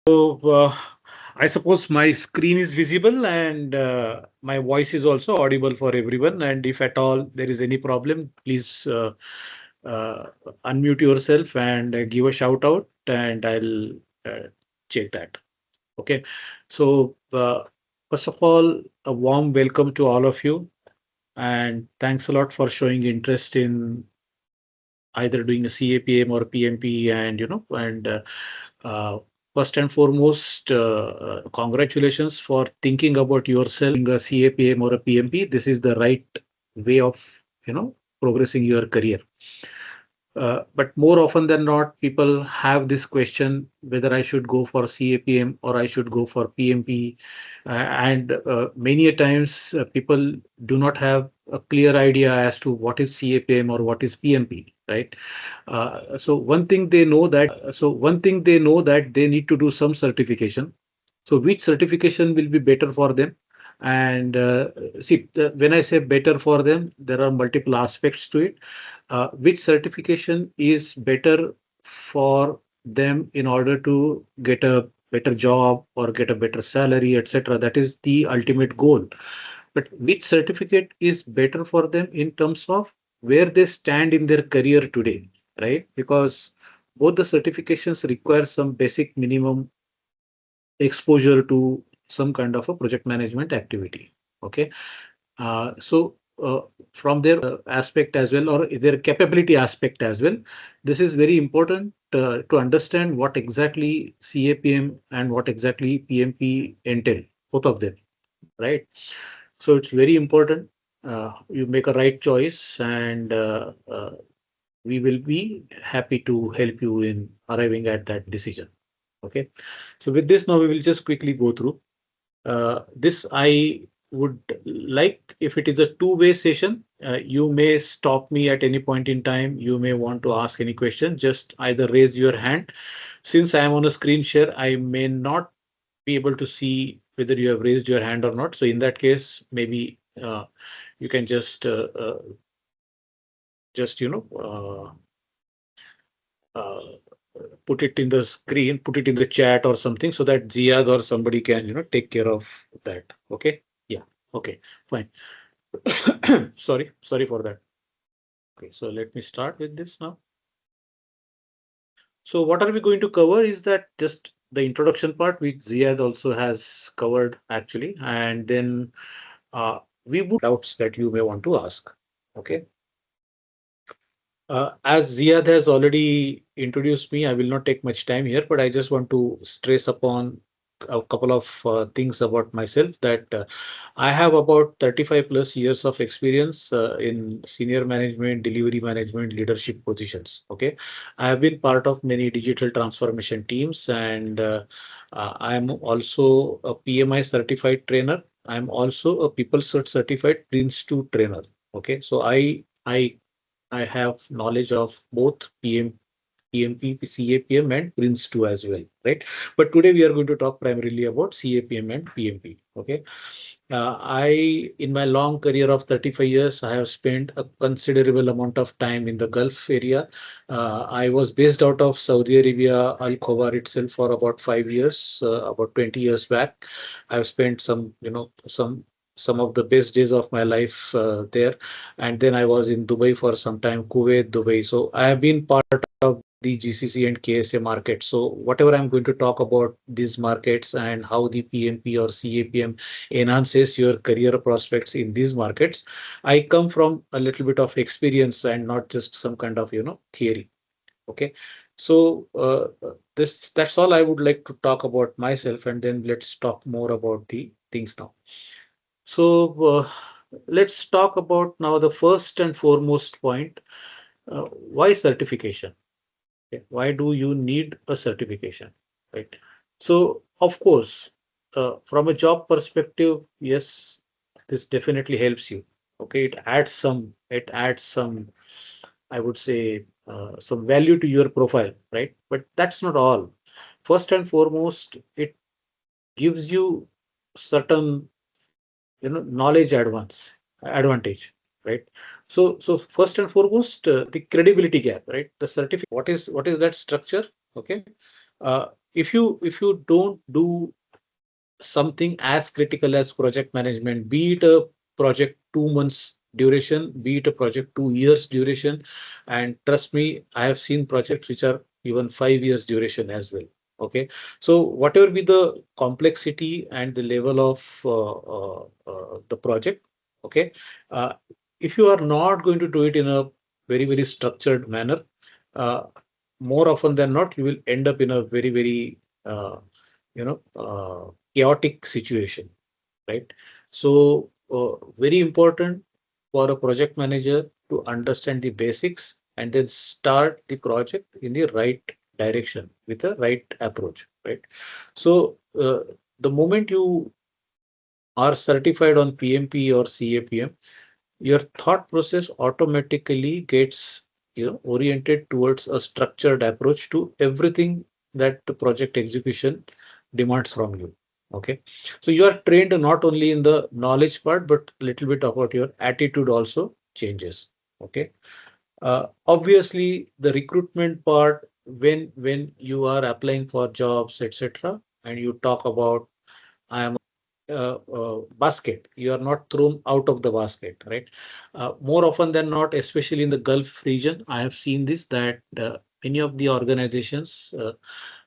I suppose my screen is visible and my voice is also audible for everyone. And if at all there is any problem, please uh, unmute yourself and give a shout out, and I'll check that. Okay. So, first of all, a warm welcome to all of you, and thanks a lot for showing interest in either doing a CAPM or PMP, and uh, first and foremost, congratulations for thinking about yourself in a CAPM or a PMP. This is the right way of progressing your career. But more often than not, people have this question whether I should go for CAPM or I should go for PMP. And many a times people do not have a clear idea as to what is CAPM or what is PMP, right? One thing they know that they need to do some certification. So which certification will be better for them? And when I say better for them, there are multiple aspects to it. Which certification is better for them in order to get a better job or get a better salary, etc. That is the ultimate goal. But which certificate is better for them in terms of where they stand in their career today, right? Because both the certifications require some basic minimum exposure to some kind of a project management activity. Okay. So from their aspect as well, or their capability aspect as well, this is very important to understand what exactly CAPM and what exactly PMP entail, both of them, right? So it's very important you make a right choice, and we will be happy to help you in arriving at that decision. Okay. So with this, now we will just quickly go through. This I would like, if it is a two-way session, you may stop me at any point in time. You may want to ask any question, just either raise your hand. Since I am on a screen share, I may not be able to see whether you have raised your hand or not. So in that case, maybe you can just put it in the screen, put it in the chat or something, so that Ziad or somebody can take care of that. Okay. Yeah. Okay. Fine. Sorry for that. Okay. So let me start with this now. So what are we going to cover is that just the introduction part, which Ziad also has covered actually, and then we would doubts that you may want to ask. Okay. As Ziad has already introduced me, I will not take much time here, but I just want to stress upon a couple of things about myself, that I have about 35 plus years of experience in senior management, delivery management, leadership positions. Okay. I have been part of many digital transformation teams, and I am also a PMI certified trainer. I'm also a People Cert certified Prince 2 trainer. Okay. So I have knowledge of both PMP, CAPM, and Prince 2 as well, right? But today we are going to talk primarily about CAPM and PMP. Okay. In my long career of 35 years, I have spent a considerable amount of time in the Gulf area. I was based out of Saudi Arabia, Al Khobar itself for about 5 years, about 20 years back. I've spent some of the best days of my life there. And then I was in Dubai for some time, Kuwait, Dubai. So I have been part of the GCC and KSA market. So whatever I'm going to talk about these markets and how the PMP or CAPM enhances your career prospects in these markets, I come from a little bit of experience and not just some kind of theory. Okay. So that's all I would like to talk about myself, and then let's talk more about the things now. So let's talk about now the first and foremost point. Why certification? Okay. Why do you need a certification? Right. So of course, from a job perspective, yes, this definitely helps you. Okay. It adds some, I would say, some value to your profile, right? But that's not all. First and foremost, it gives you certain knowledge advantage, right? So first and foremost, the credibility gap, right? The certificate, what is that structure? Okay. if you don't do something as critical as project management, be it a project 2 months duration, be it a project 2 years duration, and trust me, I have seen projects which are even 5 years duration as well. Okay, so whatever be the complexity and the level of the project, okay, uh, if you are not going to do it in a very structured manner, uh, more often than not, you will end up in a very chaotic situation, right? So very important for a project manager to understand the basics and then start the project in the right direction with the right approach, right? So the moment you are certified on PMP or CAPM, your thought process automatically gets oriented towards a structured approach to everything that the project execution demands from you. Okay, so you are trained not only in the knowledge part, but a little bit about your attitude also changes. Okay, obviously the recruitment part, when you are applying for jobs, etc., and you talk about I am basket. You are not thrown out of the basket, right? More often than not, especially in the Gulf region, I have seen this that many of the organizations,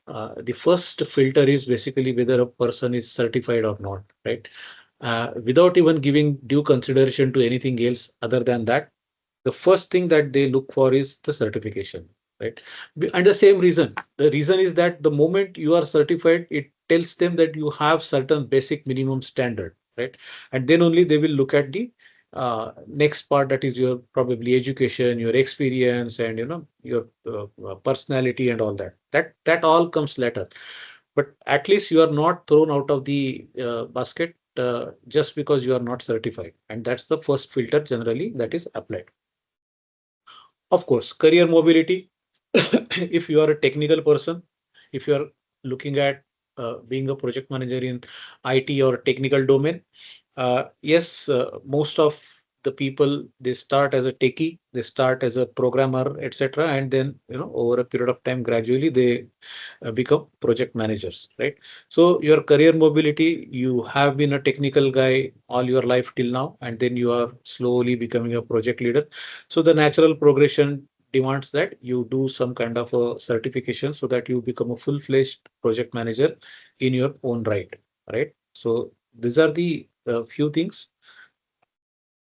the first filter is basically whether a person is certified or not, right? Without even giving due consideration to anything else other than that, the first thing that they look for is the certification, right? And the same reason, the reason is that the moment you are certified, it tells them that you have certain basic minimum standard, right? And then only they will look at the next part, that is your probably education, your experience, and your personality and all that. That all comes later. But at least you are not thrown out of the basket just because you are not certified, and that's the first filter generally that is applied. Of course, career mobility. If you are a technical person, if you are looking at being a project manager in IT or technical domain, yes, most of the people, they start as a techie, they start as a programmer, etc., and then over a period of time, gradually they become project managers, right? So your career mobility, you have been a technical guy all your life till now, and then you are slowly becoming a project leader. So the natural progression demands that you do some kind of a certification so that you become a full-fledged project manager in your own right, right? So these are the few things.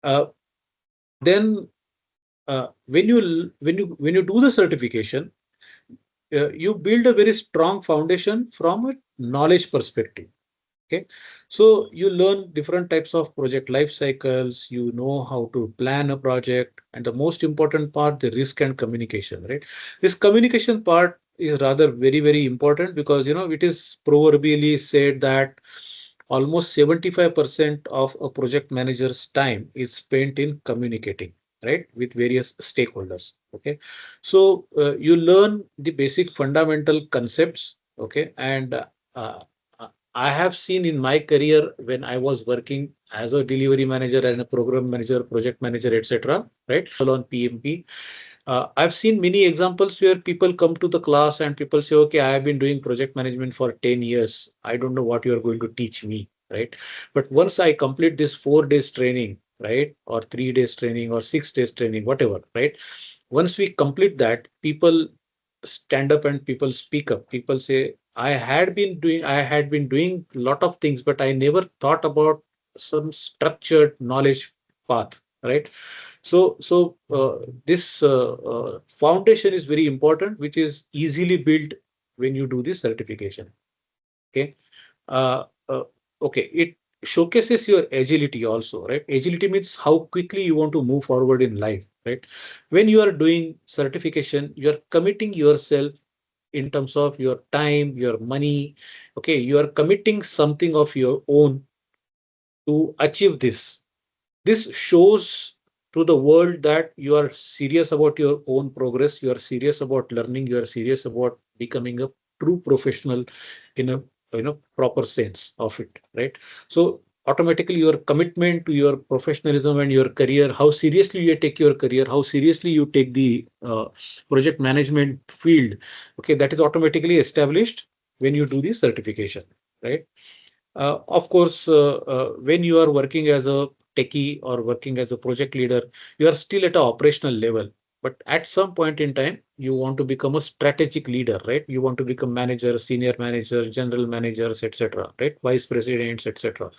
Uh, then when you do the certification, you build a very strong foundation from a knowledge perspective. Okay, so you learn different types of project life cycles, you know how to plan a project, and the most important part, the risk and communication, right? This communication part is rather very important, because it is proverbially said that almost 75% of a project manager's time is spent in communicating, right, with various stakeholders. Okay, so you learn the basic fundamental concepts. Okay, and uh, I have seen in my career when I was working as a delivery manager and a program manager, project manager, etc., right, on PMP. I've seen many examples where people come to the class and people say, okay, I have been doing project management for 10 years. I don't know what you are going to teach me, right? But once I complete this 4 days training, right, or 3 days training or 6 days training, whatever, right? Once we complete that, people stand up and people speak up. People say, I had been doing a lot of things, but I never thought about some structured knowledge path, right? So this foundation is very important, which is easily built when you do this certification. Okay. Uh, uh, okay. It showcases your agility also, right? Agility means how quickly you want to move forward in life, right? When you are doing certification, you are committing yourself in terms of your time, your money. Okay. You are committing something of your own to achieve this. This shows to the world that you are serious about your own progress, you are serious about learning, you are serious about becoming a true professional in a proper sense of it, right? So automatically your commitment to your professionalism and your career, how seriously you take your career, how seriously you take the project management field, okay, that is automatically established when you do the certification, right? Of course, when you are working as a techie or working as a project leader, you are still at an operational level. But at some point in time, you want to become a strategic leader, right? You want to become manager, senior manager, general managers, etc., right? Vice presidents, etc.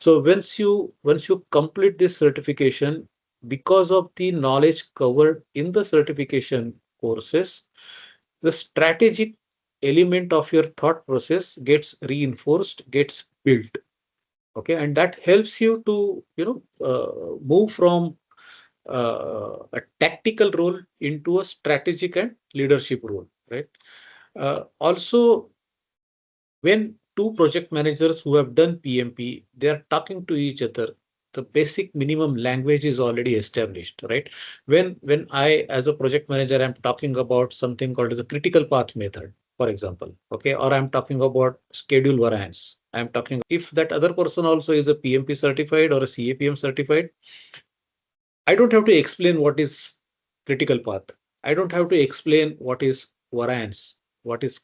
So once you complete this certification, because of the knowledge covered in the certification courses, the strategic element of your thought process gets reinforced, gets built. Okay, and that helps you to move from a tactical role into a strategic and leadership role, right? Also, when two project managers who have done PMP, they are talking to each other, the basic minimum language is already established, right? When I, as a project manager, am talking about something called as a critical path method, for example, okay, or I'm talking about schedule variance. I'm talking, if that other person also is a PMP certified or a CAPM certified, I don't have to explain what is critical path. I don't have to explain what is variance, what is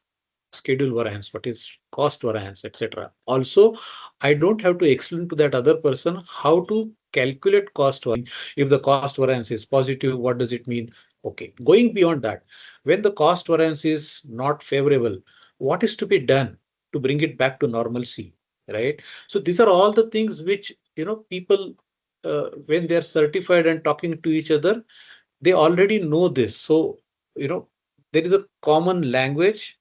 schedule variance, what is cost variance, etc. Also, I don't have to explain to that other person how to calculate cost variance. If the cost variance is positive, what does it mean? Okay, going beyond that, when the cost variance is not favorable, what is to be done to bring it back to normalcy, right? So these are all the things which people, when they're certified and talking to each other, they already know this. So there is a common language,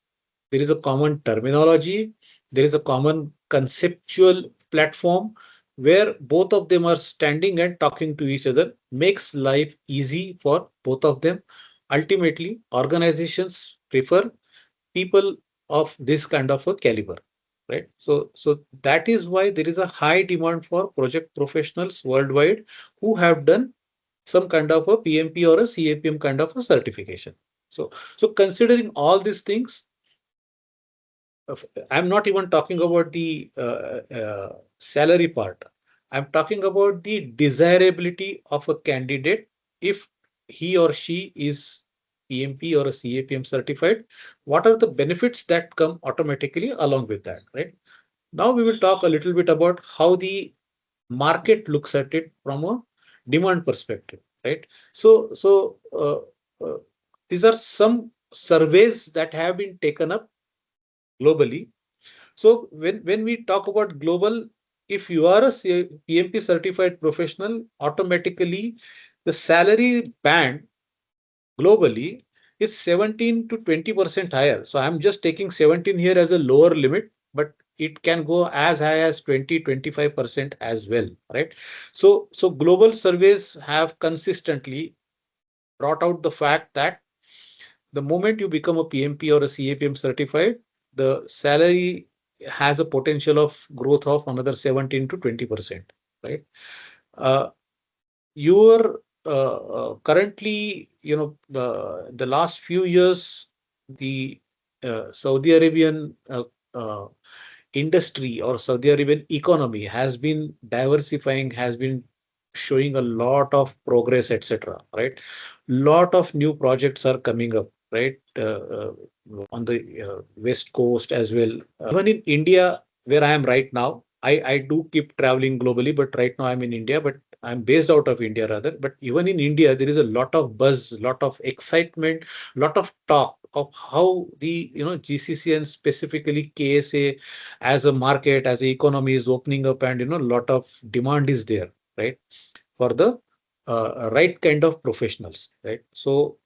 there is a common terminology, there is a common conceptual platform where both of them are standing and talking to each other, makes life easy for both of them. Ultimately, organizations prefer people of this kind of a caliber, right? So that is why there is a high demand for project professionals worldwide who have done some kind of a PMP or a CAPM kind of a certification. So considering all these things, I'm not even talking about the salary part. I'm talking about the desirability of a candidate if he or she is PMP or a CAPM certified. What are the benefits that come automatically along with that, right? Now we will talk a little bit about how the market looks at it from a demand perspective, right? So these are some surveys that have been taken up globally. So when we talk about global, if you are a PMP certified professional, automatically the salary band globally is 17 to 20% higher. So I'm just taking 17 here as a lower limit, but it can go as high as 20-25% as well, right? So global surveys have consistently brought out the fact that the moment you become a PMP or a CAPM certified, the salary has a potential of growth of another 17 to 20%, right? Uh, you're currently, the last few years, the Saudi Arabian industry or Saudi Arabian economy has been diversifying, has been showing a lot of progress, etc. Right? Lot of new projects are coming up, right? On the west coast as well. Even in India, where I am right now, I do keep traveling globally, but right now I'm in India, but I'm based out of India rather. But even in India, there is a lot of buzz, lot of excitement, lot of talk of how the GCC and specifically KSA as a market, as the economy is opening up, and a lot of demand is there, right, for the right kind of professionals, right? So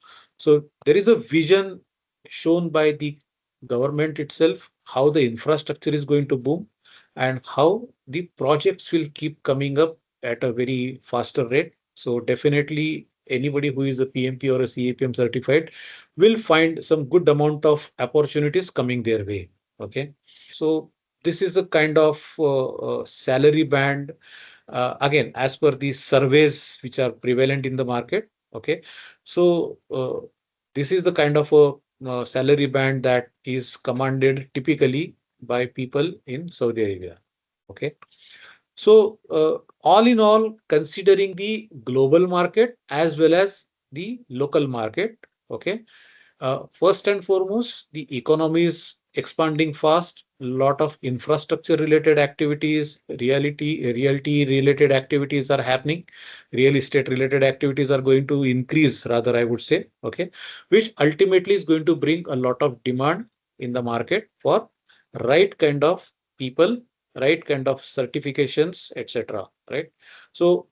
there is a vision shown by the government itself, how the infrastructure is going to boom and how the projects will keep coming up at a very faster rate. So definitely anybody who is a PMP or a CAPM certified will find some good amount of opportunities coming their way. Okay. So this is the kind of salary band, again, as per the surveys which are prevalent in the market. Okay. So this is the kind of a salary band that is commanded typically by people in Saudi Arabia. Okay. So all in all, considering the global market as well as the local market, okay, first and foremost, the economy is expanding fast. Lot of infrastructure related activities, realty related activities are happening. Real estate related activities are going to increase, rather, I would say. Okay, which ultimately is going to bring a lot of demand in the market for right kind of people, right kind of certifications, etc. Right. So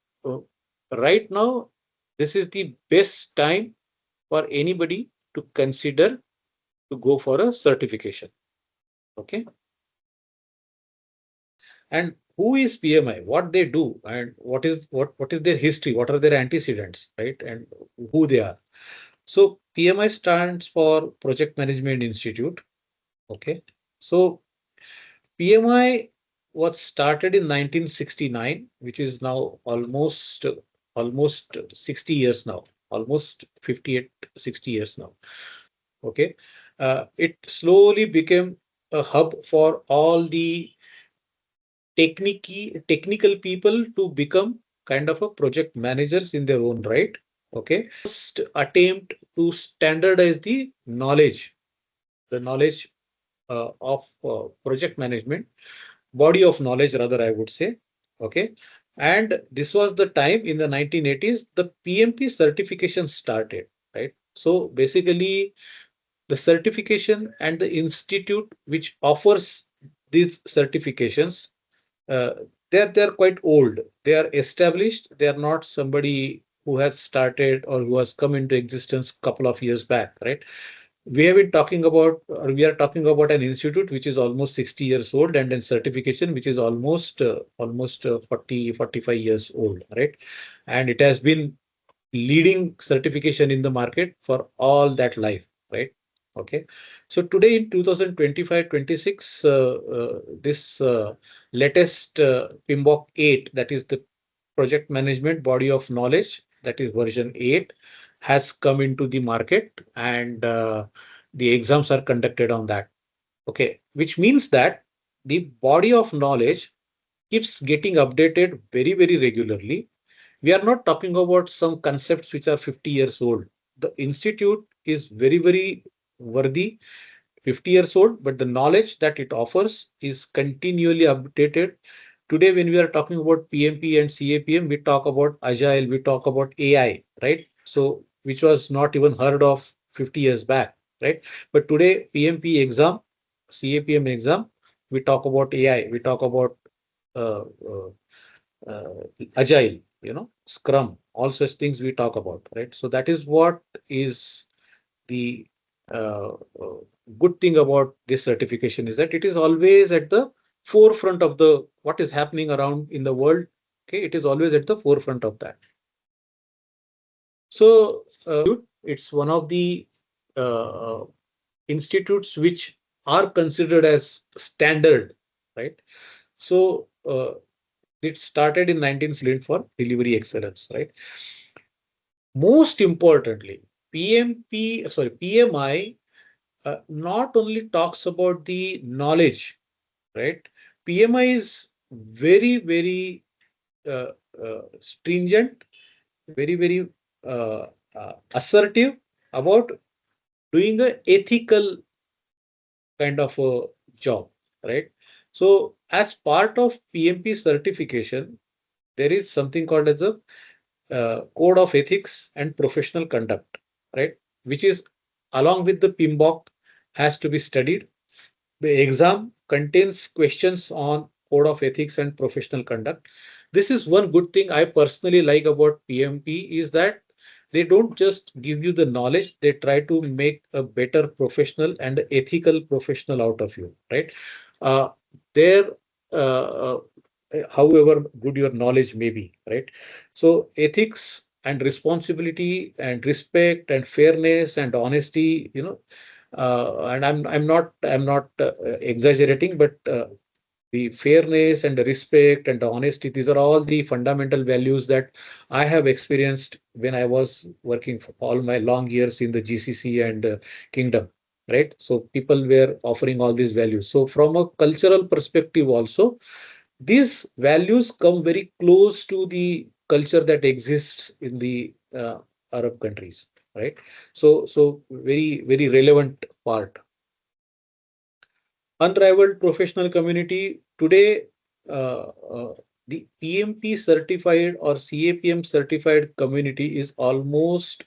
right now, this is the best time for anybody to consider to go for a certification. Okay. And who is PMI? What they do, and what is their history? What are their antecedents, right? And who they are. So PMI stands for Project Management Institute. Okay. So PMI was started in 1969, which is now almost 60 years now, almost 58, 60 years now. Okay. It slowly became a hub for all the technical people to become kind of a project managers in their own right. Okay. First attempt to standardize the knowledge of project management, body of knowledge, rather, I would say. Okay. And this was the time in the 1980s, the PMP certification started, right? So basically, the certification and the institute which offers these certifications, uh, they're quite old. They are established. They are not somebody who has started or who has come into existence couple of years back, right? We have been talking about, or we are talking about an institute which is almost 60 years old, and then certification which is almost 40, 45 years old, right? And it has been leading certification in the market for all that life, right? Okay. So today in 2025-26, this latest PMBOK 8, that is the project management body of knowledge, that is version 8, has come into the market, and the exams are conducted on that. Okay. Which means that the body of knowledge keeps getting updated very, very regularly. We are not talking about some concepts which are 50 years old. The institute is very, very worthy, 50 years old, but the knowledge that it offers is continually updated. Today, when we are talking about PMP and CAPM, we talk about agile, we talk about AI, right? So, which was not even heard of 50 years back, right? But today, PMP exam, CAPM exam, we talk about AI, we talk about uh, uh, agile, scrum, all such things we talk about, right? So that is what is the uh, uh, good thing about this certification, is that it is always at the forefront of the what is happening around in the world. Okay, it is always at the forefront of that. So it's one of the uh, institutes which are considered as standard, right? So it started in 19 for delivery excellence, right? Most importantly, PMI not only talks about the knowledge, right? PMI is very, very uh, stringent, very, very assertive about doing a ethical kind of a job, right? So as part of PMP certification, there is something called as a code of ethics and professional conduct, right? Which is along with the PMBOK has to be studied. The exam contains questions on code of ethics and professional conduct. This is one good thing I personally like about PMP, is that they don't just give you the knowledge, they try to make a better professional and ethical professional out of you, right? Uh, there, however good your knowledge may be, right? So ethics and responsibility and respect and fairness and honesty, and I'm not exaggerating, but the fairness and the respect and the honesty, these are all the fundamental values that I have experienced when I was working for all my long years in the GCC and Kingdom, right? So people were offering all these values. So from a cultural perspective also, these values come very close to the culture that exists in the Arab countries, right? So very, very relevant part. Unrivaled professional community today. The PMP certified or CAPM certified community is almost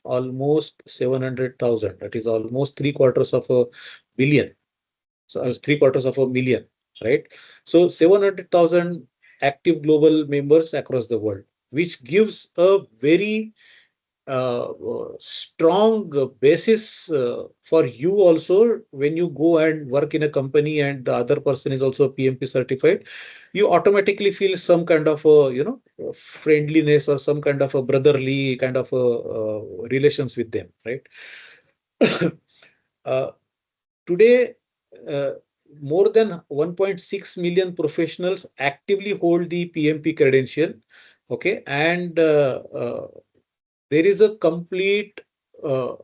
700,000. That is almost three quarters of a billion. So as three quarters of a million, right? So 700,000 active global members across the world, which gives a very strong basis for you also when you go and work in a company and the other person is also PMP certified. You automatically feel some kind of a friendliness or some kind of a brotherly kind of a relations with them, right? uh, Today, uh, more than 1.6 million professionals actively hold the PMP credential. Okay, and there is a complete uh,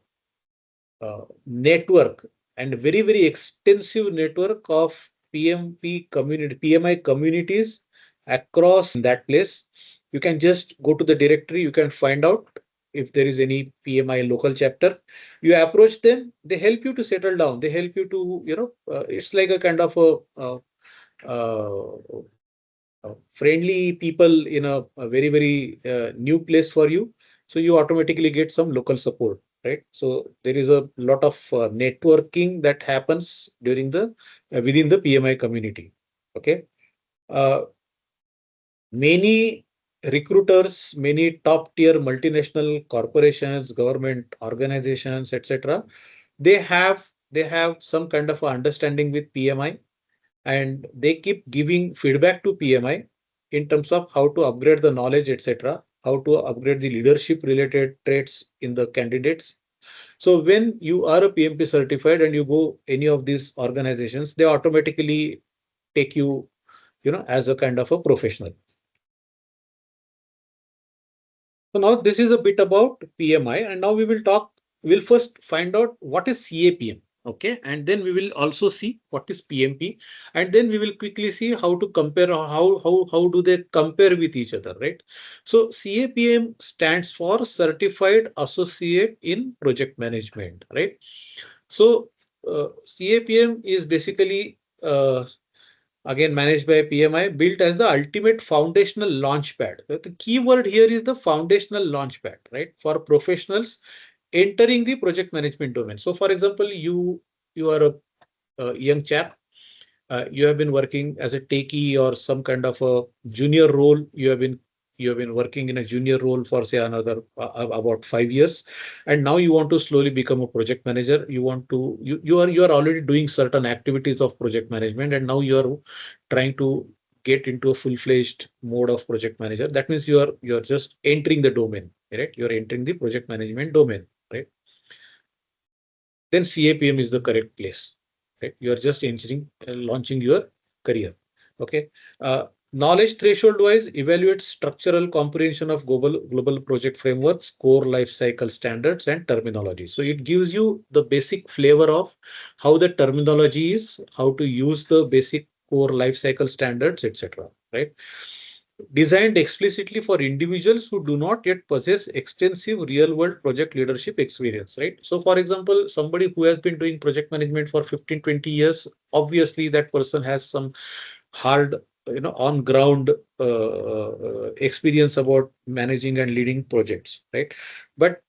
network and very extensive network of PMP community, PMI communities across that place. You can just go to the directory, you can find out if there is any PMI local chapter. You approach them, they help you to settle down, they help you to, it's like a kind of uh, friendly people in a very new place for you. So you automatically get some local support, right? So there is a lot of networking that happens during the within the PMI community. Okay. Uh, Many recruiters, many top tier multinational corporations, government organizations, etc. They have some kind of a understanding with PMI, and they keep giving feedback to PMI in terms of how to upgrade the knowledge, etc., how to upgrade the leadership related traits in the candidates. So when you are a PMP certified and you go any of these organizations, they automatically take you, as a kind of a professional. So now this is a bit about PMI, and now we'll first find out what is CAPM. Okay, and then we will also see what is PMP, and then we will quickly see how to compare, or how do they compare with each other, right? So CAPM stands for Certified Associate in Project Management, right? So CAPM is basically again managed by PMI, built as the ultimate foundational launchpad. The key word here is the foundational launchpad, right? For professionals entering the project management domain. So for example, you are a young chap, you have been working as a techie or some kind of a junior role. You have been working in a junior role for say another about 5 years, and now you want to slowly become a project manager. You are already doing certain activities of project management, and now you are trying to get into a full-fledged mode of project manager. That means you are just entering the domain, right? You are entering the project management domain, right? Then CAPM is the correct place, right? You are just entering, launching your career. Okay. Knowledge threshold wise evaluates structural comprehension of global project frameworks, core life cycle standards, and terminology. So it gives you the basic flavor of how the terminology is, how to use the basic core life cycle standards, etc. Right? Designed explicitly for individuals who do not yet possess extensive real world project leadership experience, right? So for example, somebody who has been doing project management for 15, 20 years, obviously that person has some hard, on ground experience about managing and leading projects, right? But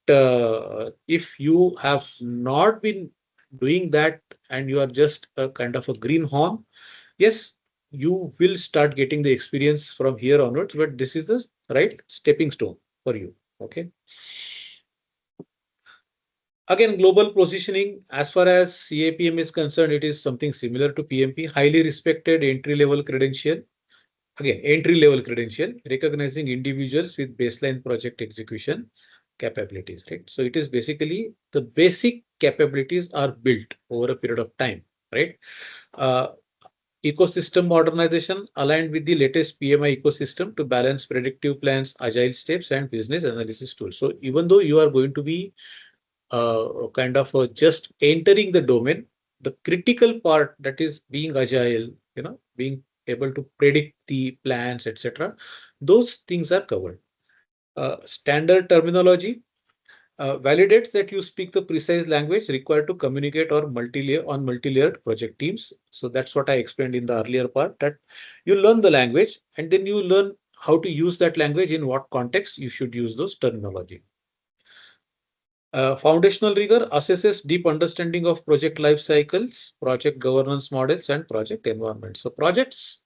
if you have not been doing that and you are just a kind of a greenhorn, yes, you will start getting the experience from here onwards, but this is the right stepping stone for you. Okay. Again, global positioning, as far as CAPM is concerned, it is something similar to PMP, highly respected entry level credential. Again, entry level credential, recognizing individuals with baseline project execution capabilities, right? So it is basically the basic capabilities are built over a period of time, right? Uh, Ecosystem modernization aligned with the latest PMI ecosystem to balance predictive plans, agile steps, and business analysis tools. So even though you are going to be kind of just entering the domain, the critical part, that is being agile, being able to predict the plans, etc., those things are covered. Standard terminology. Validates that you speak the precise language required to communicate or multi-layered project teams. So that's what I explained in the earlier part, that you learn the language and then you learn how to use that language, in what context you should use those terminology. Foundational rigor assesses deep understanding of project life cycles, project governance models, and project environment. So projects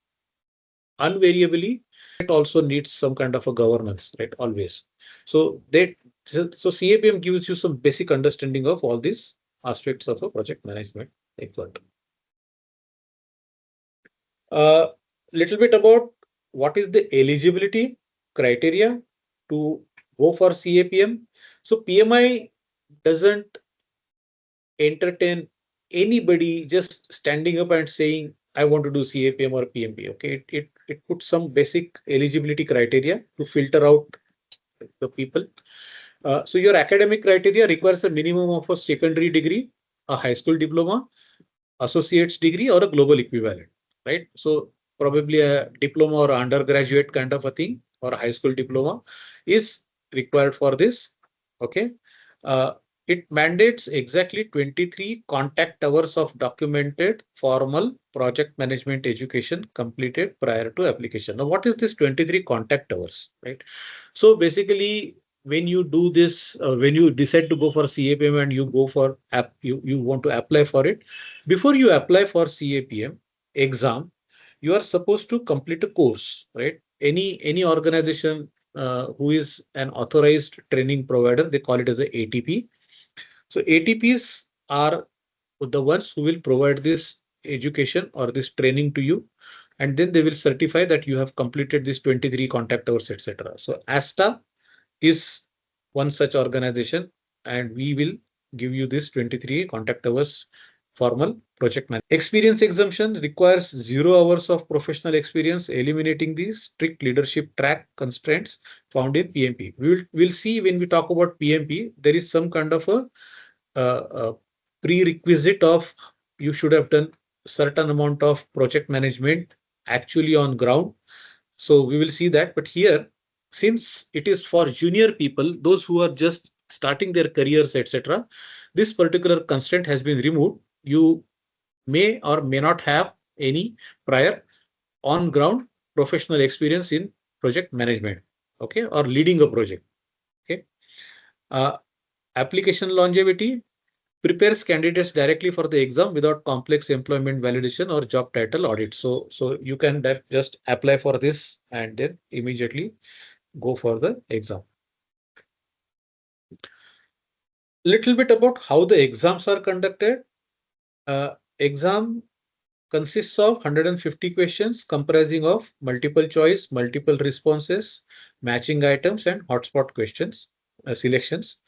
invariably it also needs some kind of a governance, right? Always. So CAPM gives you some basic understanding of all these aspects of a project management expert. Little bit about what is the eligibility criteria to go for CAPM. So PMI doesn't entertain anybody just standing up and saying, I want to do CAPM or PMP. Okay, it puts some basic eligibility criteria to filter out the people. So your academic criteria requires a minimum of a secondary degree, a high school diploma, associate's degree, or a global equivalent, right? So probably a diploma or undergraduate kind of a thing, or a high school diploma is required for this. Okay. It mandates exactly 23 contact hours of documented formal project management education completed prior to application. Now, what is this 23 contact hours, right? So basically, when you do this, when you decide to go for CAPM and you go for you want to apply for it, before you apply for CAPM exam, you are supposed to complete a course, right? Any organization who is an authorized training provider, they call it as a ATP. So ATPs are the ones who will provide this education or this training to you, and then they will certify that you have completed this 23 contact hours, etc. So ASTA is one such organization, and we will give you this 23 contact hours formal project management. Experience exemption requires 0 hours of professional experience, eliminating the strict leadership track constraints found in PMP. We'll see when we talk about PMP, there is some kind of a prerequisite of you should have done certain amount of project management actually on ground. So we will see that. But here, since it is for junior people, those who are just starting their careers, etc., this particular constraint has been removed. You may or may not have any prior on ground professional experience in project management, okay, or leading a project. Okay. Application longevity prepares candidates directly for the exam without complex employment validation or job title audit. So you can just apply for this and then immediately go for the exam. Little bit about how the exams are conducted. Exam consists of 150 questions comprising of multiple choice, multiple responses, matching items, and hotspot questions selections.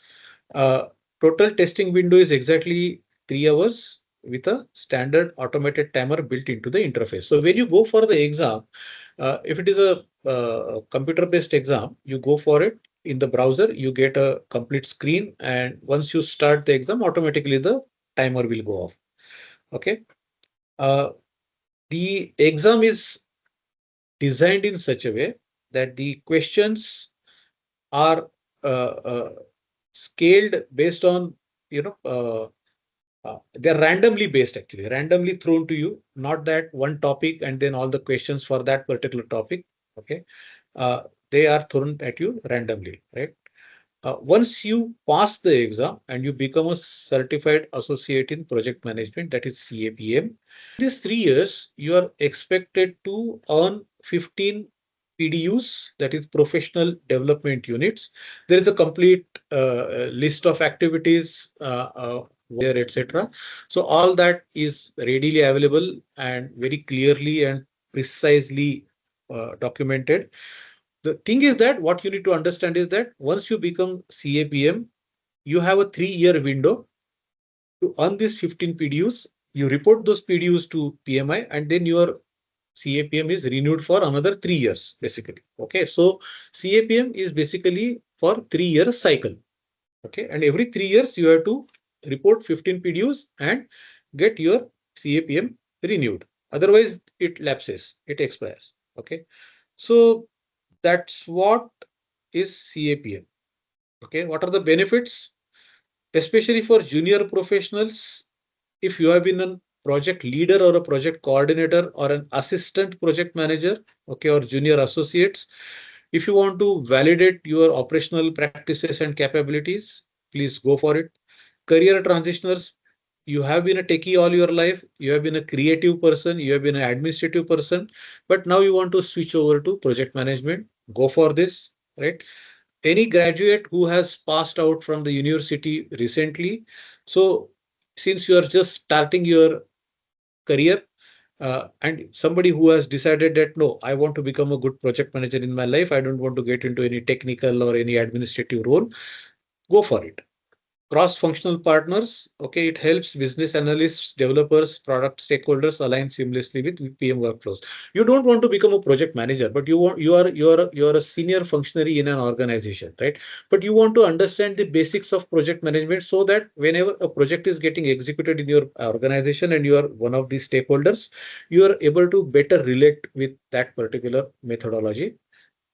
Total testing window is exactly 3 hours with a standard automated timer built into the interface. So when you go for the exam, if it is a computer-based exam, you go for it in the browser, you get a complete screen, and once you start the exam, automatically the timer will go off. Okay. The exam is designed in such a way that the questions are scaled based on, they're randomly based, actually, randomly thrown to you, not that one topic and then all the questions for that particular topic. Okay. They are thrown at you randomly, right? Once you pass the exam and you become a certified associate in project management, that is CAPM, these 3 years, you are expected to earn 15 PDUs, that is professional development units. There is a complete list of activities there, etc. So all that is readily available and very clearly and precisely documented. The thing is that what you need to understand is that once you become CAPM, you have a 3-year window to earn these 15 PDUs. You report those PDUs to PMI, and then your CAPM is renewed for another 3 years, basically. Okay, so CAPM is basically for 3-year cycle. Okay, and every 3 years you have to report 15 PDUs and get your CAPM renewed. Otherwise, it lapses, it expires. Okay, so that's what is CAPM. Okay, what are the benefits? especially for junior professionals. If you have been a project leader or a project coordinator or an assistant project manager, okay, or junior associates, if you want to validate your operational practices and capabilities, please go for it. Career transitioners, you have been a techie all your life, you have been a creative person, you have been an administrative person, but now you want to switch over to project management, go for this, right? Any graduate who has passed out from the university recently, so since you are just starting your career, and somebody who has decided that no, I want to become a good project manager in my life, I don't want to get into any technical or any administrative role, go for it. Cross-functional partners, okay, it helps business analysts, developers, product stakeholders align seamlessly with PM workflows. You don't want to become a project manager, but you are a senior functionary in an organization, right? But you want to understand the basics of project management so that whenever a project is getting executed in your organization and you are one of the stakeholders, you are able to better relate with that particular methodology.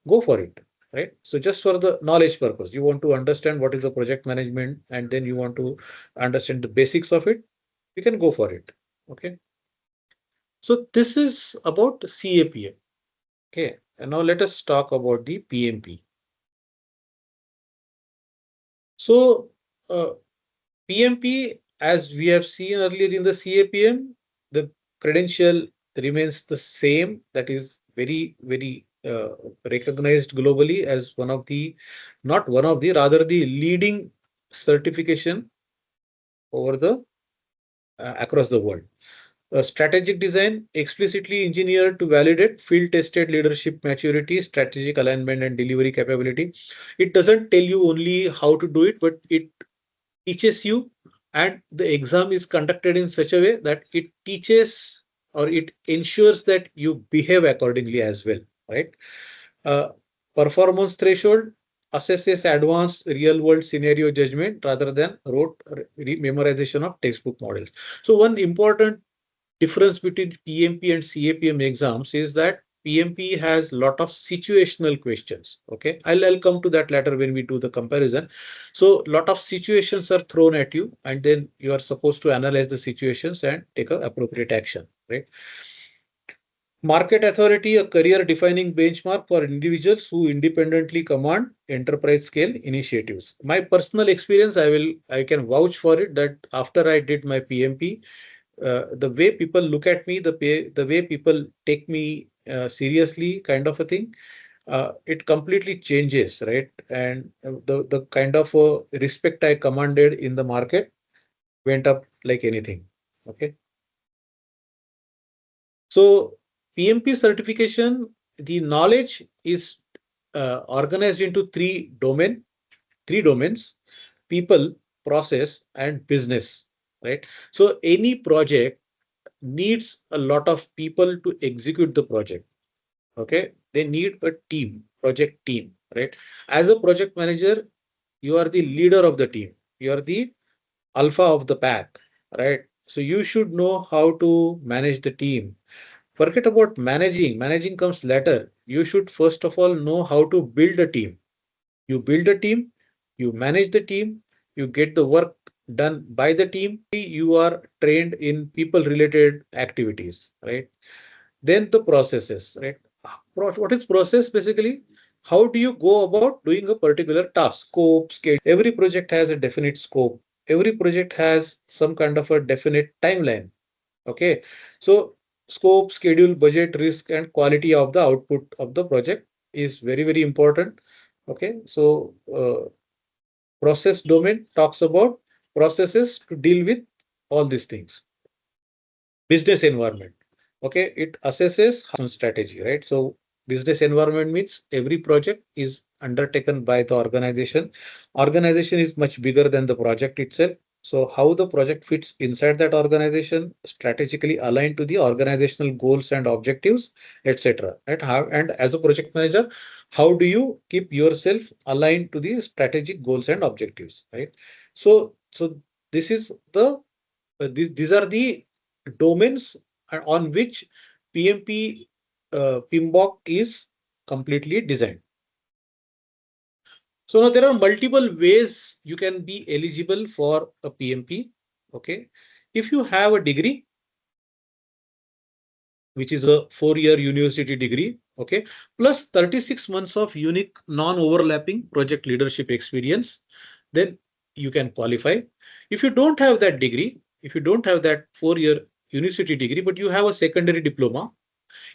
Go for it, right? So just for the knowledge purpose, you want to understand what is the project management and then you want to understand the basics of it, you can go for it. Okay. So this is about CAPM. Okay. And now let us talk about the PMP. So PMP, as we have seen earlier in the CAPM, the credential remains the same. That is very recognized globally as one of the, not one of the, rather the leading certification over the across the world. Strategic design, explicitly engineered to validate field-tested leadership maturity, strategic alignment, and delivery capability. It doesn't tell you only how to do it, but it teaches you, and the exam is conducted in such a way that it teaches or it ensures that you behave accordingly as well, right? uh, Performance threshold assesses advanced real world scenario judgment rather than rote memorization of textbook models. So one important difference between PMP and CAPM exams is that PMP has lot of situational questions. Okay, I'll come to that later when we do the comparison. So lot of situations are thrown at you, and then you are supposed to analyze the situations and take a appropriate action. Right. Market authority, a career defining benchmark for individuals who independently command enterprise scale initiatives. My personal experience, I can vouch for it that after I did my PMP, the way people look at me, the way people take me seriously, kind of a thing, it completely changes, right? And the kind of respect I commanded in the market went up like anything. Okay, so PMP certification, the knowledge is organized into three domains: people, process, and business. Right. So any project needs a lot of people to execute the project. Okay, they need a team, project team, right? As a project manager, you are the leader of the team, you are the alpha of the pack, right? So you should know how to manage the team. Forget about managing comes later. You should first of all know how to build a team. You build a team, you manage the team, you get the work done by the team, you are trained in people related activities, right? Then the processes, right? What is process basically? How do you go about doing a particular task? Scope, scale. Every project has a definite scope. Every project has some kind of a definite timeline. Okay. So scope, schedule, budget, risk, and quality of the output of the project is very important. Okay. So process domain talks about processes to deal with all these things. Business environment. Okay, it assesses some strategy, right? So business environment means every project is undertaken by the organization. Organization is much bigger than the project itself. So how the project fits inside that organization, strategically aligned to the organizational goals and objectives, etc. Right? And as a project manager, how do you keep yourself aligned to the strategic goals and objectives, right? So this is the these are the domains on which PMP PMBOK is completely designed. So now there are multiple ways you can be eligible for a PMP. Okay. If you have a degree, which is a 4-year university degree, okay, plus 36 months of unique non-overlapping project leadership experience, then you can qualify. If you don't have that degree, if you don't have that 4-year university degree, but you have a secondary diploma,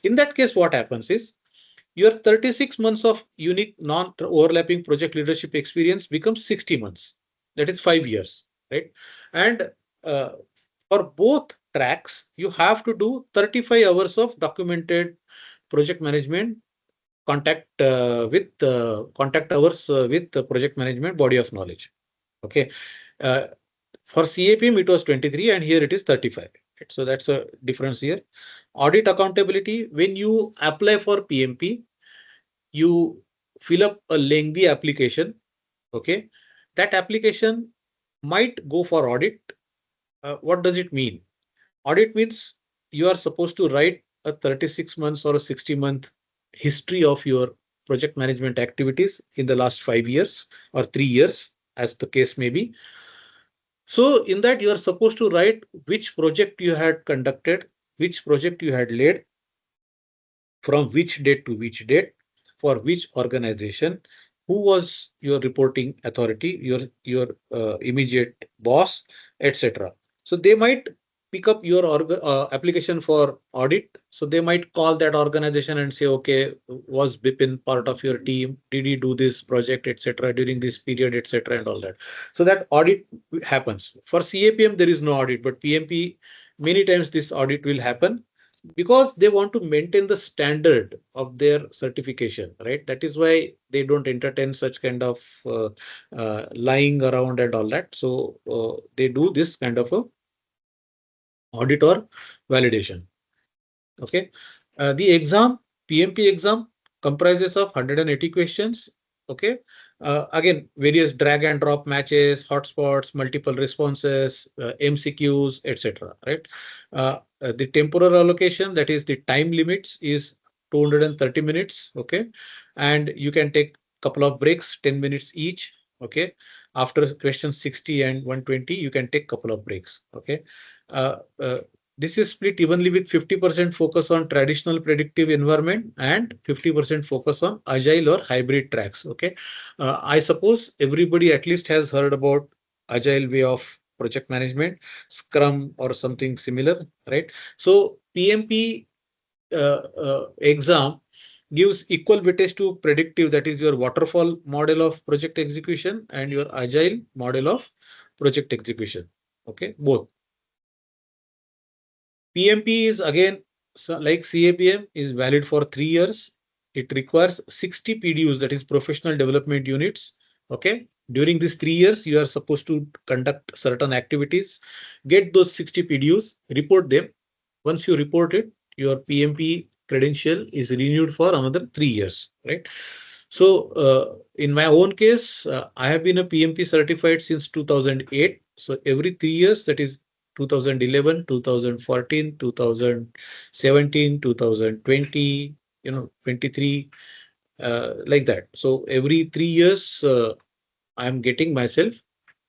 in that case, what happens is your 36 months of unique non-overlapping project leadership experience becomes 60 months. That is 5 years, right? And uh, for both tracks, you have to do 35 hours of documented project management contact hours with the project management body of knowledge. Okay. Uh, for CAPM, it was 23 and here it is 35. Right? So that's a difference here. Audit accountability, when you apply for PMP, you fill up a lengthy application. Okay. That application might go for audit. What does it mean? Audit means you are supposed to write a 36 months or a 60-month history of your project management activities in the last 5 years or 3 years, as the case may be. So in that, you are supposed to write which project you had conducted, which project you had led, from which date to which date, for which organization, who was your reporting authority, your immediate boss, etc. So they might pick up your application for audit. So they might call that organization and say, okay, was Bipin part of your team? Did he do this project, etc. during this period, etc. and all that. So that audit happens. For CAPM, there is no audit, but PMP, many times this audit will happen because they want to maintain the standard of their certification, right? That is why they don't entertain such kind of lying around and all that. So they do this kind of a audit or validation. Okay. The exam, PMP exam, comprises of 180 questions. Okay. Again, various drag and drop matches, hotspots, multiple responses, MCQs, etc. Right. The temporal allocation, that is the time limits, is 230 minutes. Okay. And you can take couple of breaks, 10 minutes each. Okay. After question 60 and 120, you can take couple of breaks. Okay. Uh, uh, this is split evenly with 50% focus on traditional predictive environment and 50% focus on agile or hybrid tracks. Okay. I suppose everybody at least has heard about agile way of project management, Scrum or something similar, right? So PMP exam gives equal weightage to predictive, that is your waterfall model of project execution, and your agile model of project execution. Okay, both. PMP is again, like CAPM, is valid for 3 years. It requires 60 PDUs, that is professional development units. Okay. During these 3 years, you are supposed to conduct certain activities, get those 60 PDUs, report them. Once you report it, your PMP credential is renewed for another 3 years, right? So in my own case, I have been a PMP certified since 2008. So every 3 years, that is 2011, 2014, 2017, 2020, 23, like that. So every 3 years, I'm getting myself,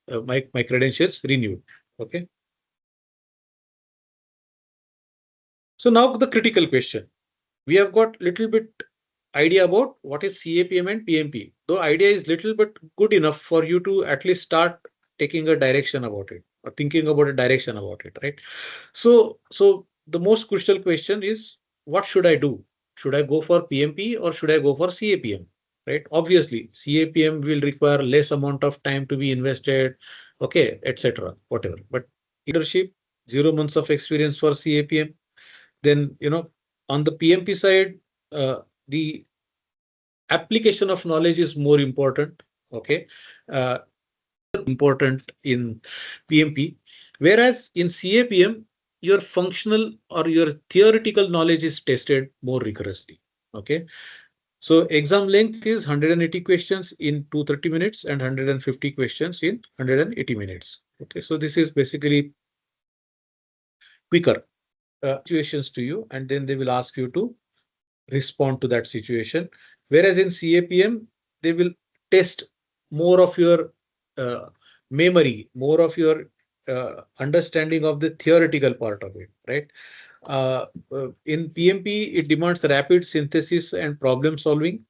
my credentials renewed. Okay. So now the critical question. We have got little bit idea about what is CAPM and PMP. Though idea is little bit good enough for you to at least start taking a direction about it or thinking about a direction about it, right? So the most crucial question is, what should I do? Should I go for PMP or should I go for CAPM? Right? Obviously, CAPM will require less amount of time to be invested, okay, etc. Whatever. But leadership, 0 months of experience for CAPM. Then, on the PMP side, the application of knowledge is more important. Okay. Uh, Important in PMP, whereas in CAPM, your functional or your theoretical knowledge is tested more rigorously. Okay. So exam length is 180 questions in 230 minutes and 150 questions in 180 minutes. Okay. So this is basically quicker situations to you, and then they will ask you to respond to that situation. Whereas in CAPM, they will test more of your memory, more of your understanding of the theoretical part of it, right? In PMP, it demands rapid synthesis and problem solving.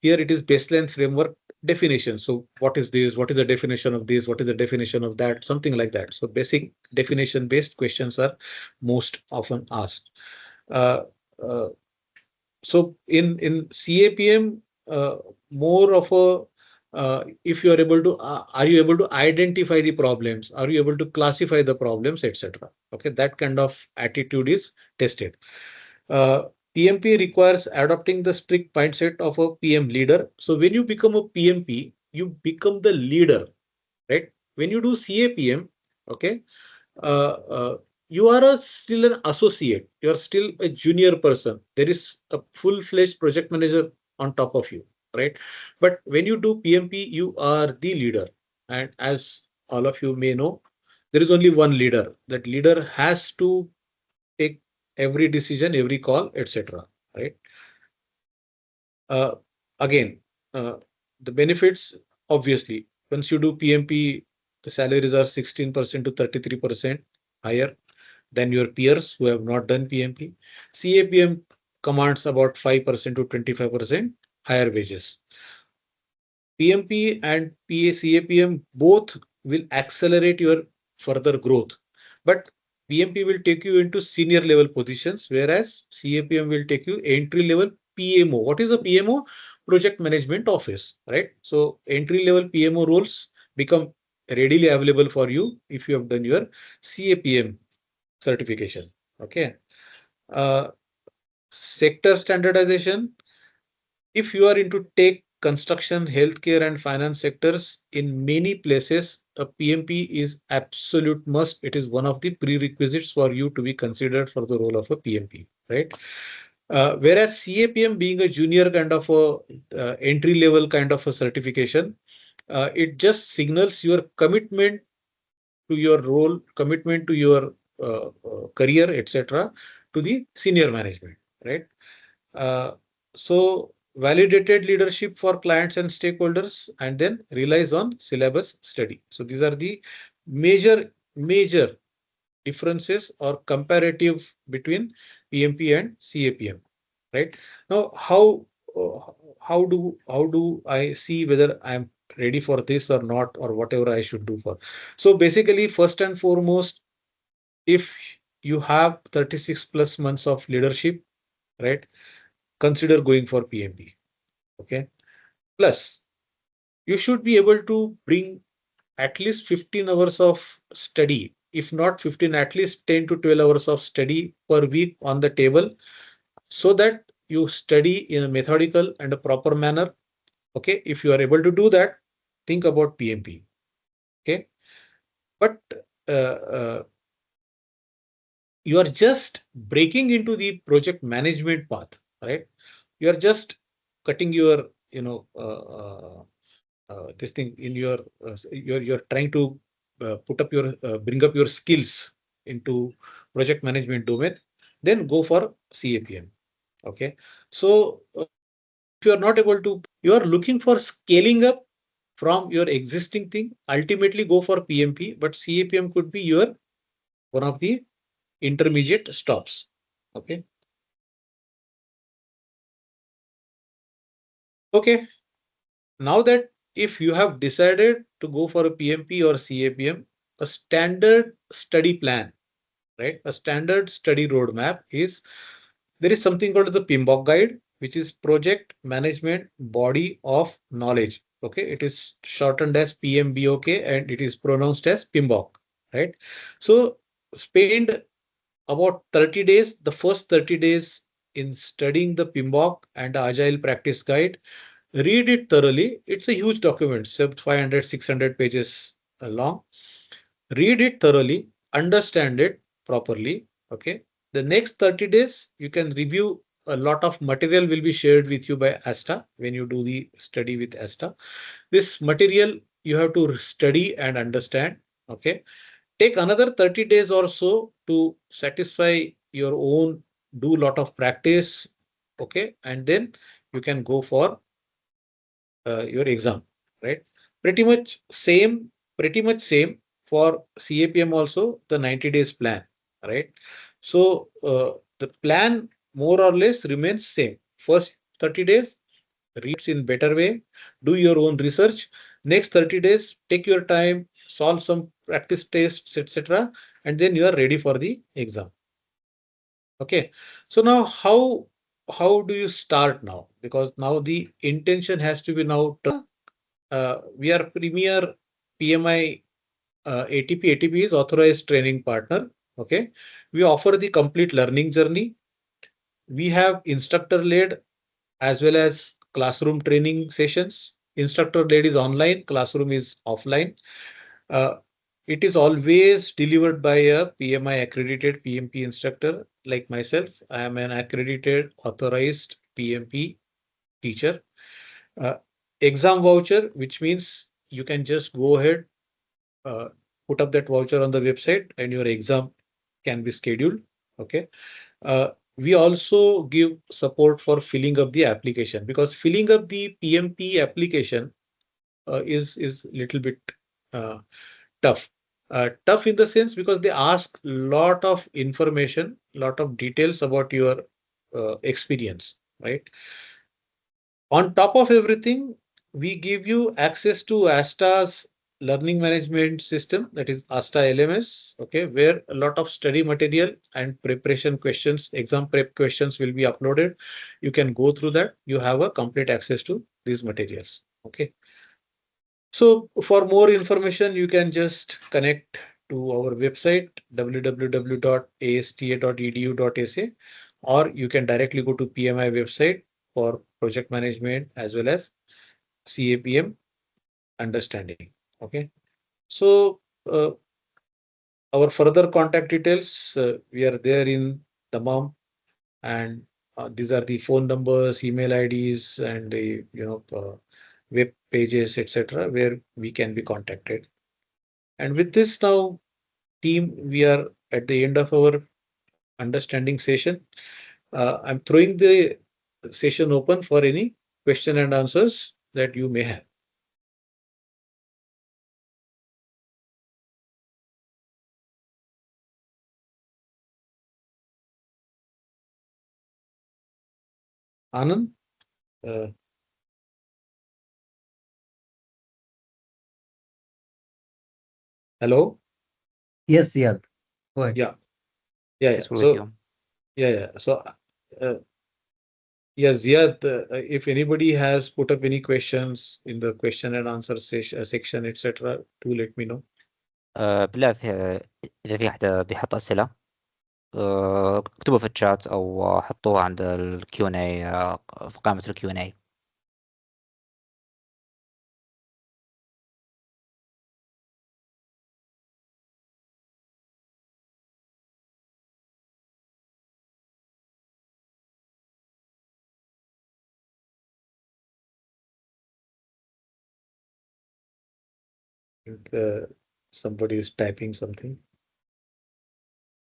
Here it is baseline framework definition. So what is this? What is the definition of this? What is the definition of that? Something like that. So basic definition based questions are most often asked. Uh, uh, so in CAPM, more of a if you are able to, are you able to identify the problems? Are you able to classify the problems, etc. Okay, that kind of attitude is tested. Uh, PMP requires adopting the strict mindset of a PM leader. So when you become a PMP, you become the leader, right? When you do CAPM, okay, uh, uh, you are still an associate. You are still a junior person. There is a full-fledged project manager on top of you, right? But when you do PMP, you are the leader. And as all of you may know, there is only one leader. That leader has to take every decision, every call, etc. Right? Uh, Again, uh, the benefits, obviously, once you do PMP, the salaries are 16% to 33% higher than your peers who have not done PMP. CAPM commands about 5% to 25% higher wages. PMP and CAPM both will accelerate your further growth. But PMP will take you into senior level positions, whereas CAPM will take you entry level PMO. What is a PMO? Project Management Office, right? So entry level PMO roles become readily available for you if you have done your CAPM certification. Okay. Uh, Sector standardization. If you are into tech, construction, healthcare, and finance sectors, in many places, a PMP is absolute must. It is one of the prerequisites for you to be considered for the role of a PMP, right? Whereas CAPM being a junior kind of a entry level kind of a certification, it just signals your commitment to your role, commitment to your career, etc., to the senior management, right? Uh, so validated leadership for clients and stakeholders, and then relies on syllabus study. So these are the major differences or comparative between PMP and CAPM. Right now, uh, how do I see whether I'm ready for this or not, or whatever I should do for? So basically, first and foremost, if you have 36 plus months of leadership, right, consider going for PMP. Okay. Plus, you should be able to bring at least 15 hours of study, if not 15, at least 10 to 12 hours of study per week on the table, so that you study in a methodical and a proper manner. Okay. If you are able to do that, think about PMP. Okay. But uh, uh, you are just breaking into the project management path, right? You are just cutting your, this thing in your, you're trying to put up your, bring up your skills into project management domain, then go for CAPM. Okay. So if you are not able to, you are looking for scaling up from your existing thing, ultimately go for PMP, but CAPM could be your one of the intermediate stops. Okay. Okay. Now that if you have decided to go for a PMP or CAPM, a standard study plan, right? A standard study roadmap is, there is something called the PMBOK guide, which is Project Management Body of Knowledge. Okay. It is shortened as PMBOK and it is pronounced as PMBOK, right? So spend about 30 days, the first 30 days in studying the PMBOK and Agile Practice Guide. Read it thoroughly. It's a huge document, 500, 600 pages long. Read it thoroughly, understand it properly. Okay. The next 30 days, you can review. A lot of material will be shared with you by ASTA when you do the study with ASTA. This material you have to study and understand. Okay. Take another 30 days or so to satisfy your own, do a lot of practice. Okay. And then you can go for your exam, right? Pretty much same, for CAPM also, the 90 days plan, right? So the plan more or less remains same. First 30 days, reads in better way, do your own research. Next 30 days, take your time, solve some practice tests, etc. And then you are ready for the exam. Okay. So now how do you start now? Because now the intention has to be now we are premier PMI ATP. ATP is authorized training partner. Okay. We offer the complete learning journey. We have instructor led as well as classroom training sessions. Instructor led is online, classroom is offline. Uh, it is always delivered by a PMI accredited PMP instructor like myself. I am an accredited authorized PMP teacher. Uh, Exam voucher, which means you can just go ahead, uh, put up that voucher on the website and your exam can be scheduled. Okay. We also give support for filling up the application, because filling up the PMP application is little bit uh, tough. Tough in the sense because they ask lot of information, lot of details about your experience, right? On top of everything, we give you access to ASTA's learning management system, that is ASTA LMS, okay, where a lot of study material and preparation questions, exam prep questions will be uploaded. You can go through that. You have a complete access to these materials. Okay. So for more information, you can just connect to our website www.asta.edu.sa, or you can directly go to PMI website for project management as well as CAPM understanding. Okay. So our further contact details, we are there in Tamam, and these are the phone numbers, email IDs, and web pages, etc., where we can be contacted. And with this now, team, we are at the end of our understanding session. I'm throwing the session open for any question and answers that you may have. Anand, uh, hello. Yes, yeah. Go ahead. Yeah, yeah, It yeah. is good with So you. yeah, yeah. So yes, Ziad, if anybody has put up any questions in the question and answer section, etc., do let me know. بالله إذا في أحد بيحط أسئلة اكتبوا في الشات أو حطوها عند ال Q&A في قائمة ال Q&A. Think, somebody is typing something.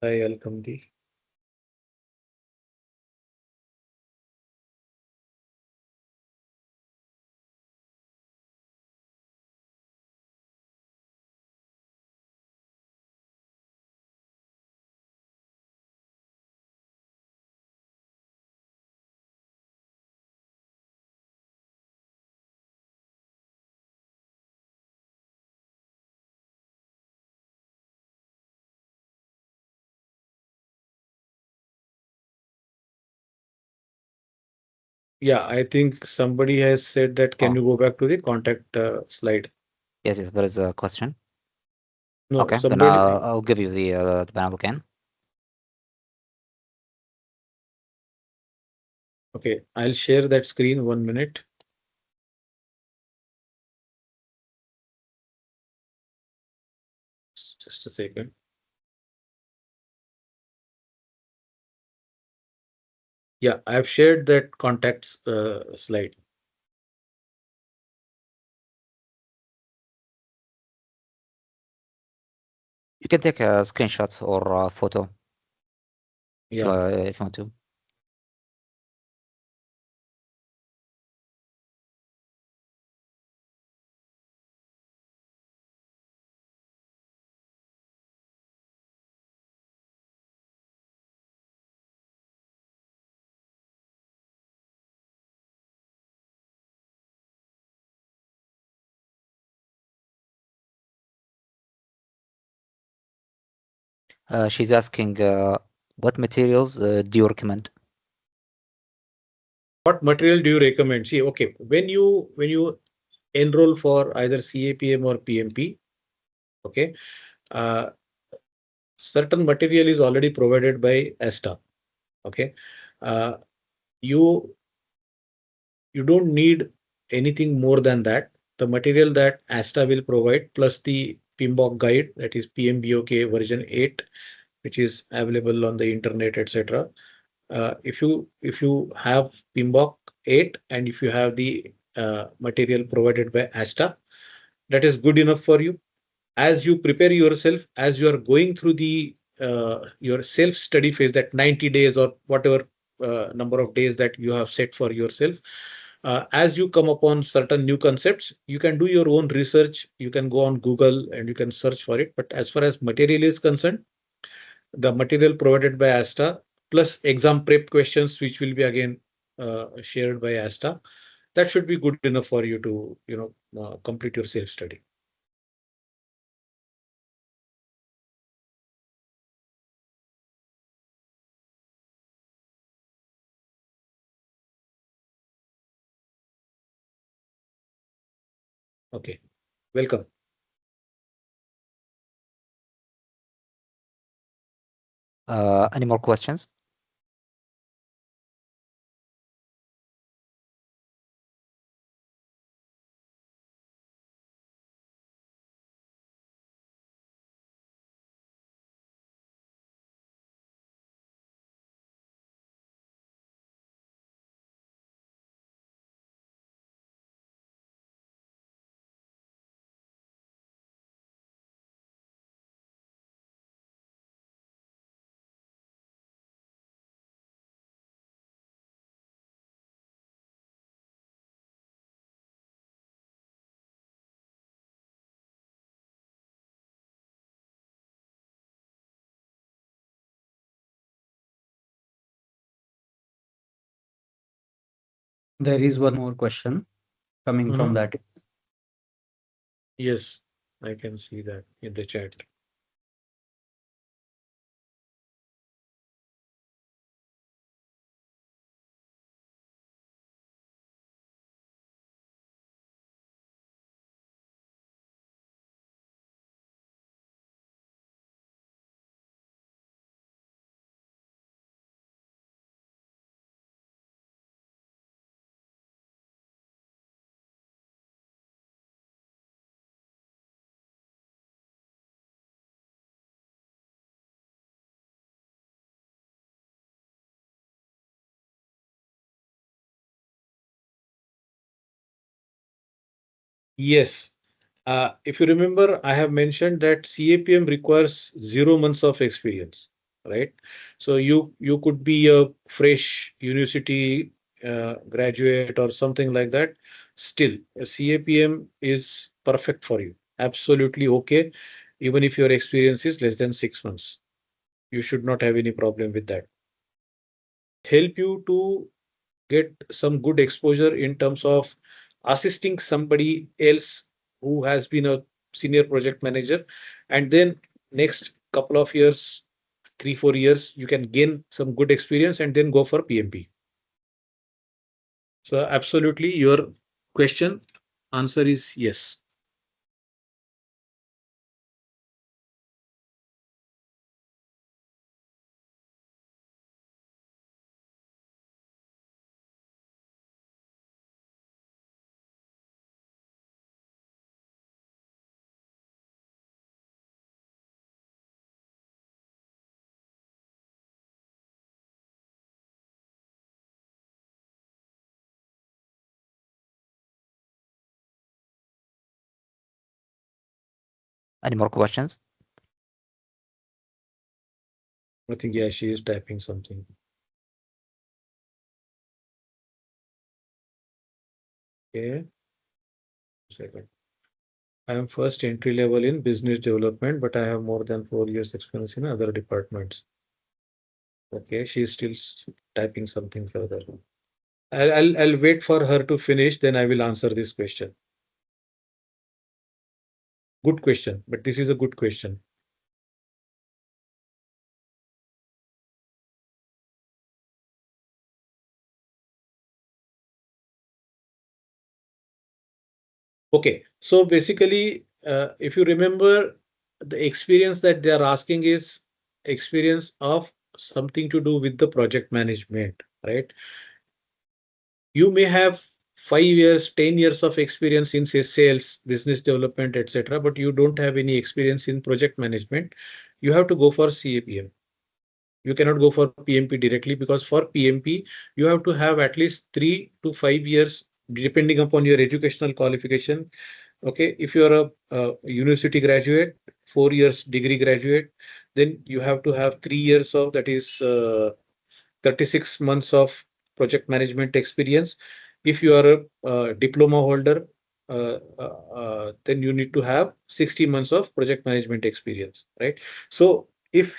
Hi, Alkamdi. Yeah, I think somebody has said that. Can Oh, you go back to the contact slide? yes, there is a question. No, Okay, then somebody. I'll give you the panel again. Okay, I'll share that screen 1 minute. Just a second. Yeah, I've shared that contacts slide. You can take a screenshot or a photo Yeah. if you want to. She's asking what materials do you recommend? What material do you recommend? See, okay, when you enroll for either CAPM or PMP, okay, uh, certain material is already provided by ASTA. Okay, uh, you don't need anything more than that. The material that ASTA will provide plus the PMBOK guide, that is PMBOK version 8, which is available on the internet, etc. If you have PMBOK 8 and if you have the material provided by ASTA, that is good enough for you. As you prepare yourself, as you are going through the your self study phase, that 90 days or whatever number of days that you have set for yourself, as you come upon certain new concepts, you can do your own research. You can go on Google and you can search for it. But as far as material is concerned, the material provided by ASTA plus exam prep questions, which will be again shared by ASTA, that should be good enough for you to complete your self study. Okay, welcome. Any more questions? There is one more question coming from that. Yes, I can see that in the chat. Yes. If you remember, I have mentioned that CAPM requires 0 months of experience, right? So you could be a fresh university graduate or something like that. Still, a CAPM is perfect for you. Absolutely okay. Even if your experience is less than 6 months, you should not have any problem with that. Help you to get some good exposure in terms of assisting somebody else who has been a senior project manager, and then next couple of years, 3 4 years, you can gain some good experience and then go for PMP. So absolutely, your question answer is yes. Any more questions? I think, yeah, she is typing something. Okay, second. I am first entry level in business development, but I have more than 4 years experience in other departments. Okay, she is still typing something further. I'll wait for her to finish, then I will answer this question. Good question, but this is a good question. Okay, so basically, if you remember, the experience that they are asking is experience of something to do with the project management, right? You may have 5 years, 10 years of experience in say sales, business development, etc., but you don't have any experience in project management. You have to go for CAPM. You cannot go for PMP directly, because for PMP, you have to have at least 3 to 5 years, depending upon your educational qualification. Okay, if you are a university graduate, 4 years degree graduate, then you have to have 3 years of, that is 36 months of project management experience. If you are a diploma holder, then you need to have 60 months of project management experience, right? So if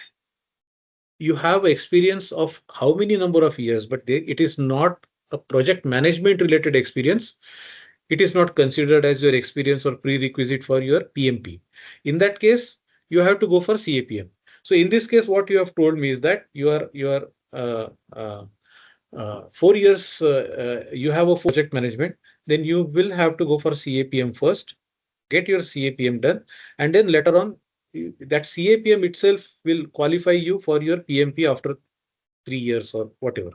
you have experience of how many number of years, but it is not a project management related experience, it is not considered as your experience or prerequisite for your PMP. In that case, you have to go for CAPM. So in this case, what you have told me is that you are 4 years, you have a project management, then you will have to go for CAPM first, get your CAPM done, and then later on, that CAPM itself will qualify you for your PMP after 3 years or whatever.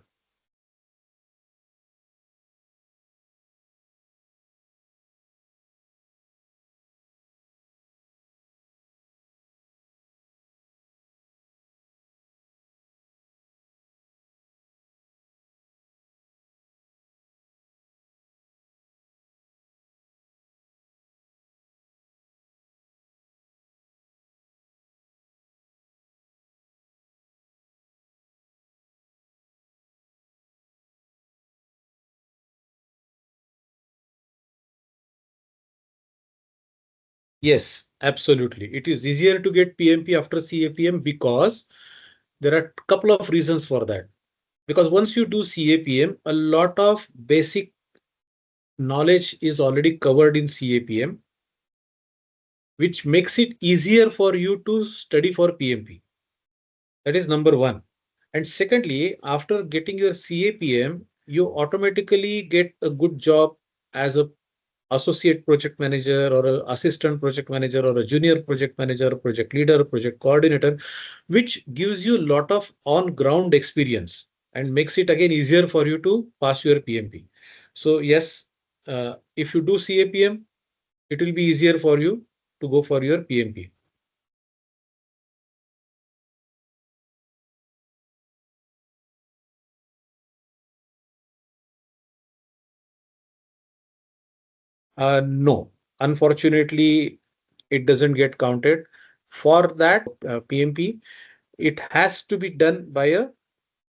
Yes, absolutely. It is easier to get PMP after CAPM because there are a couple of reasons for that. Because once you do CAPM, a lot of basic knowledge is already covered in CAPM, which makes it easier for you to study for PMP. That is number one. And secondly, after getting your CAPM, you automatically get a good job as a associate project manager or an assistant project manager or a junior project manager, project leader, project coordinator, which gives you a lot of on ground experience and makes it again easier for you to pass your PMP. So yes, if you do CAPM, it will be easier for you to go for your PMP. No, unfortunately, it doesn't get counted. For that PMP, it has to be done by a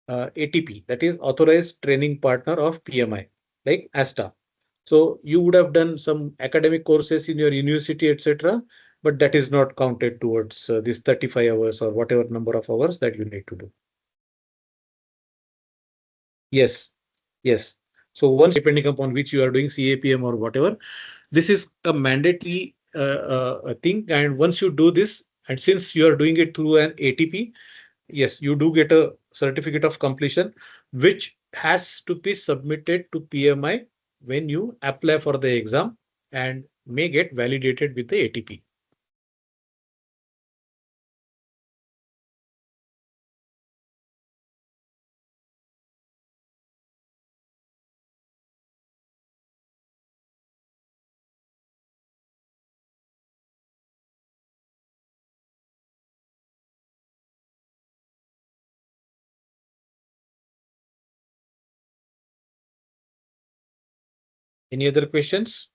ATP, that is Authorized Training Partner of PMI, like ASTA. So you would have done some academic courses in your university, etc., but that is not counted towards this 35 hours or whatever number of hours that you need to do. Yes, yes. So once, depending upon which you are doing CAPM or whatever, this is a mandatory thing. And once you do this, and since you are doing it through an ATP, yes, you do get a certificate of completion, which has to be submitted to PMI when you apply for the exam and may get validated with the ATP. Any other questions?